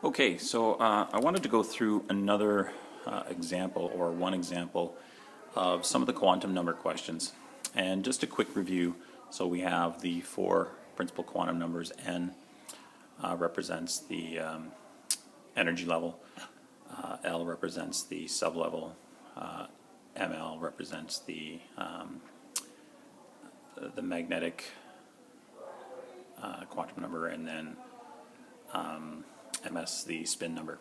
Okay, so I wanted to go through another example, or one example, of some of the quantum number questions. And just a quick review, so we have the four principal quantum numbers. N represents the energy level, L represents the sublevel, ML represents the magnetic quantum number, and then MS, the spin number.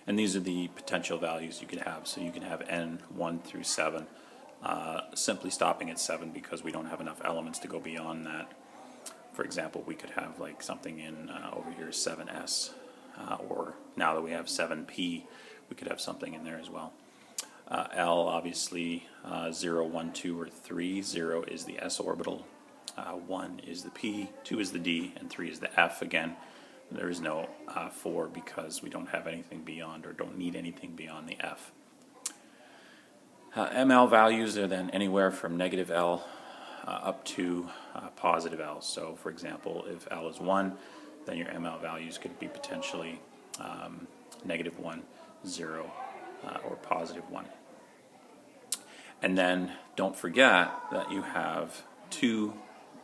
And these are the potential values you could have. So you can have N 1 through 7, simply stopping at 7 because we don't have enough elements to go beyond that. For example, we could have like something in over here 7S, or now that we have 7P, we could have something in there as well. L, obviously, 0, 1, 2, or 3. 0 is the S orbital, 1 is the P, 2 is the D, and 3 is the F again. There is no 4 because we don't have anything beyond, or don't need anything beyond the F. ML values are then anywhere from negative L up to positive L. So for example, if L is 1, then your ML values could be potentially negative 1, 0, or positive 1. And then don't forget that you have 2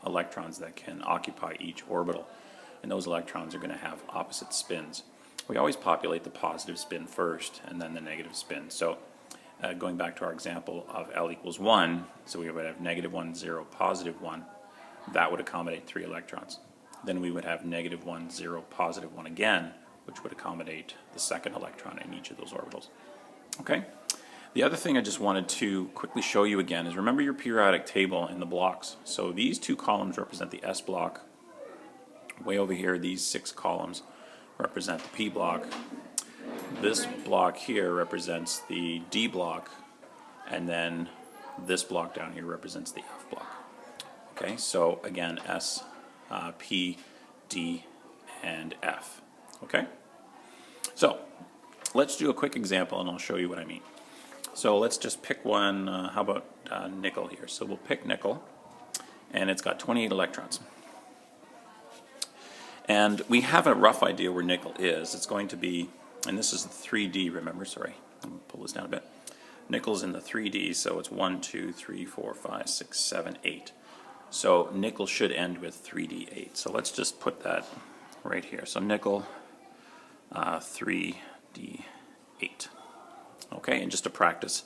electrons that can occupy each orbital. And those electrons are going to have opposite spins. We always populate the positive spin first and then the negative spin. So going back to our example of L equals 1, so we would have negative 1, 0, positive 1. That would accommodate 3 electrons. Then we would have negative 1, 0, positive 1 again, which would accommodate the second electron in each of those orbitals. Okay? The other thing I just wanted to quickly show you again is remember your periodic table in the blocks. So these 2 columns represent the S block. Way over here, these 6 columns represent the P block. This block here represents the D block, and then this block down here represents the F block. Okay, so again, S, P, D, and F. Okay? So let's do a quick example and I'll show you what I mean. So let's just pick one, how about nickel here? So we'll pick nickel, and it's got 28 electrons. And we have a rough idea where nickel is. It's going to be, and this is the 3D, remember, sorry, I'm going to pull this down a bit. Nickel's in the 3D, so it's 1, 2, 3, 4, 5, 6, 7, 8. So nickel should end with 3D8. So let's just put that right here. So nickel, 3D8. Okay, and just to practice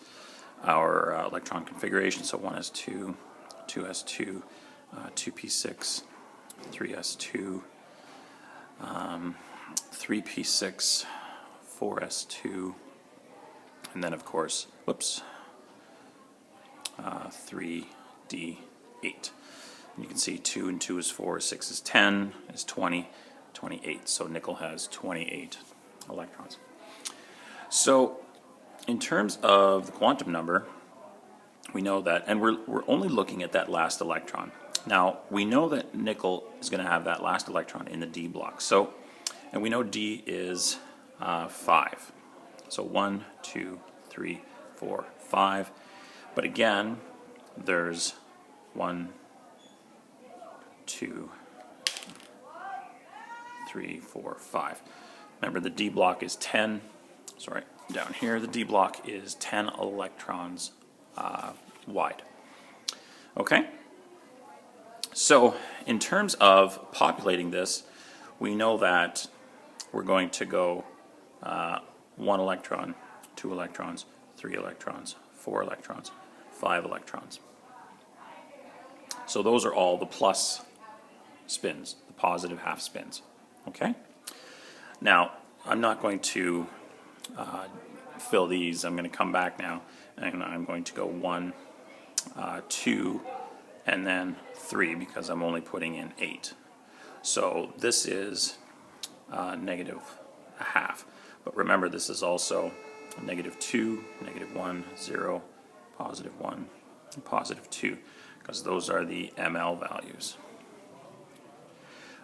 our electron configuration, so 1s2, 2s2, 2p6, 3s2, 3p6, 4s2, and then of course, 3d8. And you can see 2 and 2 is 4, 6 is 10, is 20, 28. So nickel has 28 electrons. So in terms of the quantum number, we know that, and we're only looking at that last electron. Now, we know that nickel is going to have that last electron in the D block. So, and we know D is 5. So 1, 2, 3, 4, 5. But again, there's 1, 2, 3, 4, 5. Remember, the D block is 10. Sorry, down here, the D block is 10 electrons wide. Okay? So in terms of populating this, we know that we're going to go 1 electron, 2 electrons, 3 electrons, 4 electrons, 5 electrons. So those are all the plus spins, the positive half spins. Okay? Now, I'm not going to fill these. I'm going to come back now, and I'm going to go 1, 2, and then 3 because I'm only putting in 8. So this is negative a half. But remember, this is also negative 2, negative 1, 0, positive 1, and positive 2, because those are the ML values.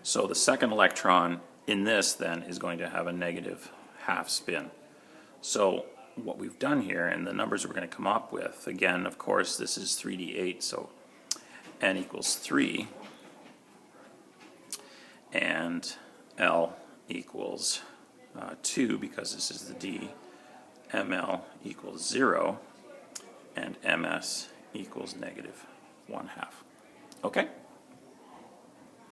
So the second electron in this then is going to have a negative half spin. So what we've done here, and the numbers we're going to come up with, again, of course, this is 3d8, so n equals 3, and L equals 2, because this is the D, ML equals 0, and MS equals -1/2. Okay?